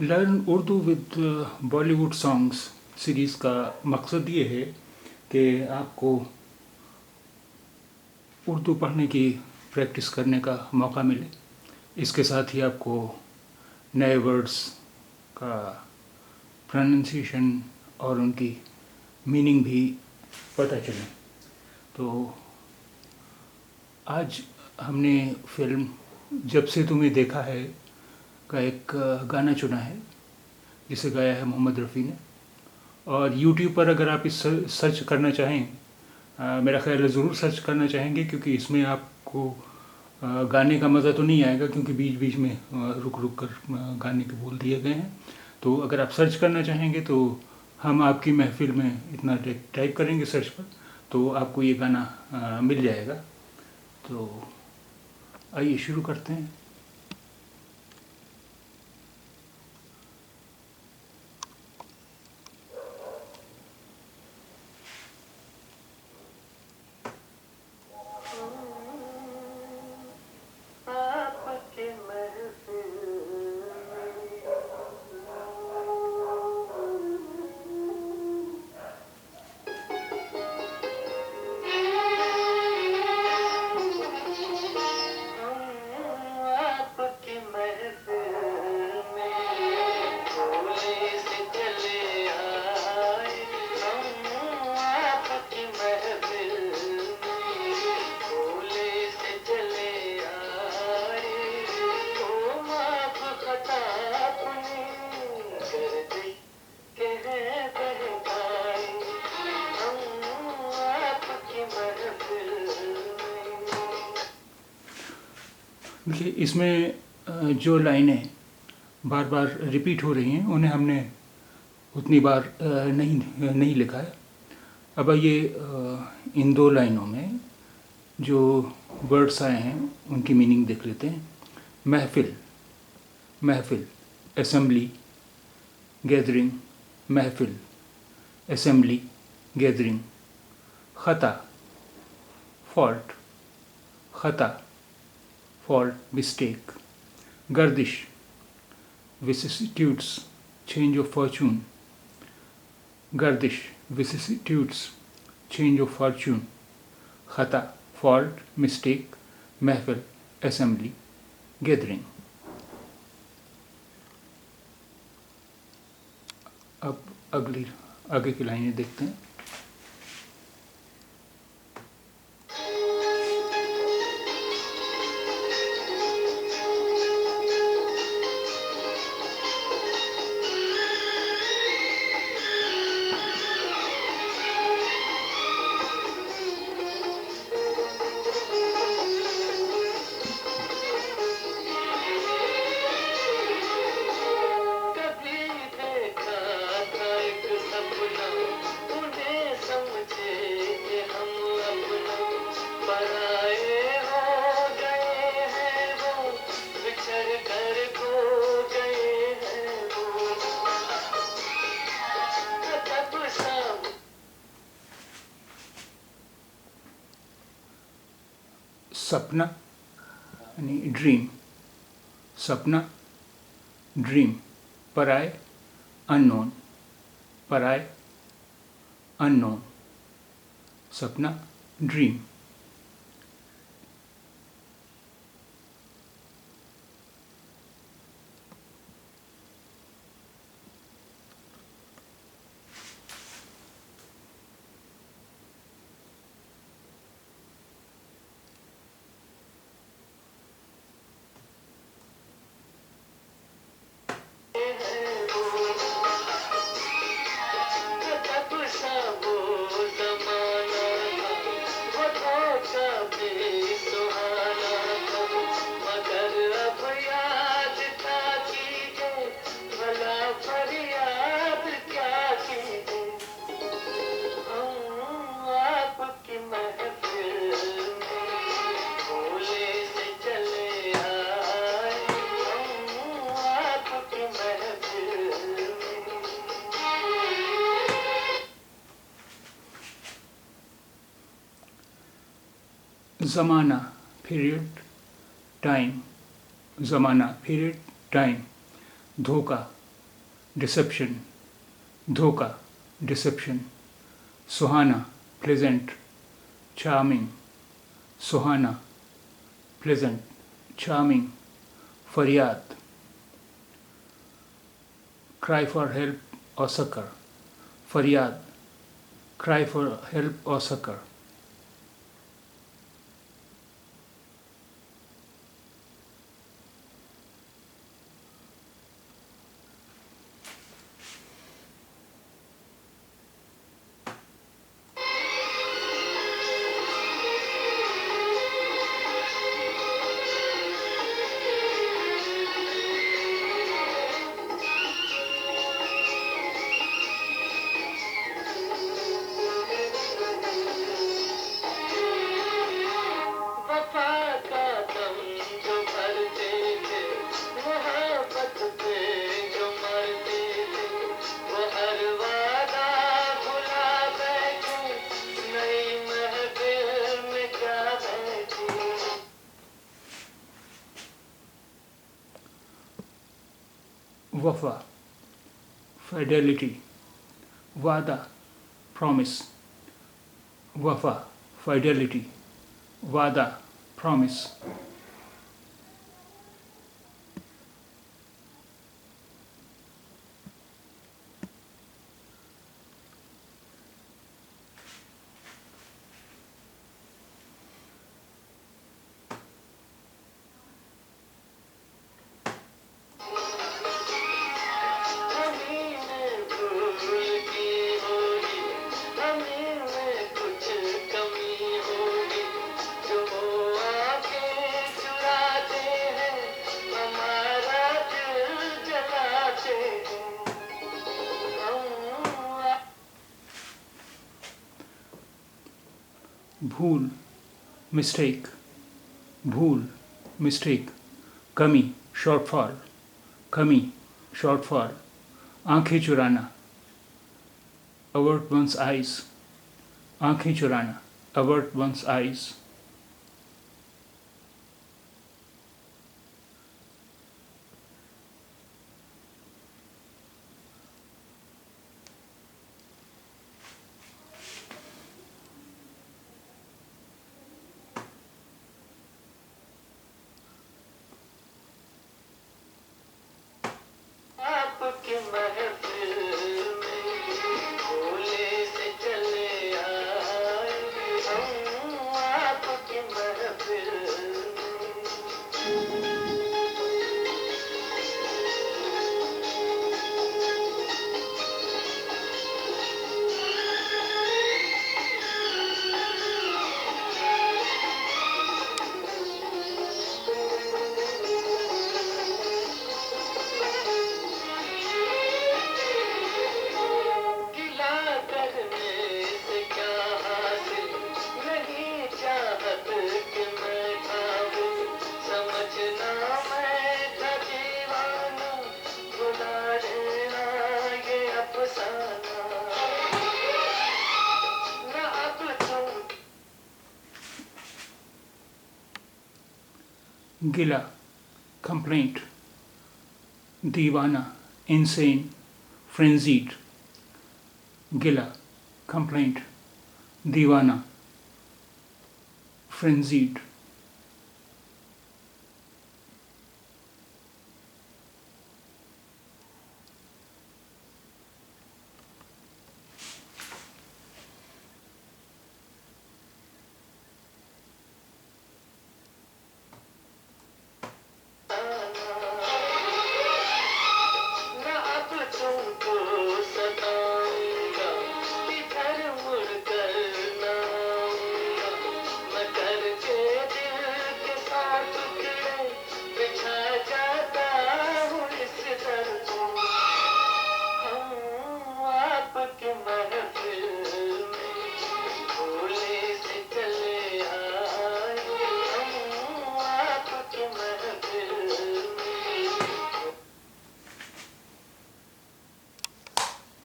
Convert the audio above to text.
Learn Urdu with Bollywood songs series का मकसद ये है कि आपको उर्दू पढ़ने की प्रैक्टिस करने का मौका मिले। इसके साथ ही आपको नए वर्ड्स का प्रोनाउंसिएशन और उनकी मीनिंग भी पता चले। तो आज हमने फिल्म जब से तुम्हें देखा है का एक गाना चुना है जिसे गाया है मोहम्मद रफ़ी ने। और यूट्यूब पर अगर आप इस सर्च करना चाहें, मेरा ख्याल है ज़रूर सर्च करना चाहेंगे, क्योंकि इसमें आपको गाने का मज़ा तो नहीं आएगा, क्योंकि बीच बीच में रुक रुक कर गाने के बोल दिए गए हैं। तो अगर आप सर्च करना चाहेंगे तो हम आपकी महफिल में इतना टाइप करेंगे सर्च पर, तो आपको ये गाना मिल जाएगा। तो आइए शुरू करते हैं। देखिए, इसमें जो लाइनें बार बार रिपीट हो रही हैं उन्हें हमने उतनी बार नहीं लिखा है। अब ये इन दो लाइनों में जो वर्ड्स आए हैं उनकी मीनिंग देख लेते हैं। महफिल, महफिल, असेंबली, गैदरिंग, महफिल, असेंबली, गैदरिंग। ख़ता, फॉल्ट, ख़ता, फॉल्ट, मिस्टेक। गर्दिश, vicissitudes, change of fortune. गर्दिश, vicissitudes, change of fortune. ख़ता, फॉल्ट, मिस्टेक, महफिल, असेंबली, गैदरिंग। अब आगे की लाइनें देखते हैं। सपना यानी ड्रीम, सपना, ड्रीम। पराए, अननोन, पराए, अननोन। सपना, ड्रीम। ज़माना, पीरियड, टाइम। ज़माना, पीरियड, टाइम। धोखा, डिसेप्शन, धोखा, डिसेप्शन, सुहाना, प्लेजेंट, चार्मिंग, सुहाना, प्लेजेंट, चार्मिंग, फरियाद, cry for help or succor, फरियाद, cry for help or succor. वफा, fidelity, वादा, promise, वफा, fidelity, वादा, promise. भूल, मिस्टेक, भूल, मिस्टेक, कमी, शॉर्टफॉल, कमी, शॉर्टफॉल, आंखें चुराना, avert one's eyes, आंखें चुराना, avert one's eyes. आपके महफिल में भोले से चले आए हम, आपके महफिल में। गिला करने से क्या हासिल, नहीं चाहत कि मैं खाऊं, समझना मैं था दीवाना, भुला देना ये अफसाना, ना अब तुम गिला, complaint, दीवाना, insane, frenzied, गिला, complaint, दीवाना, frenzied.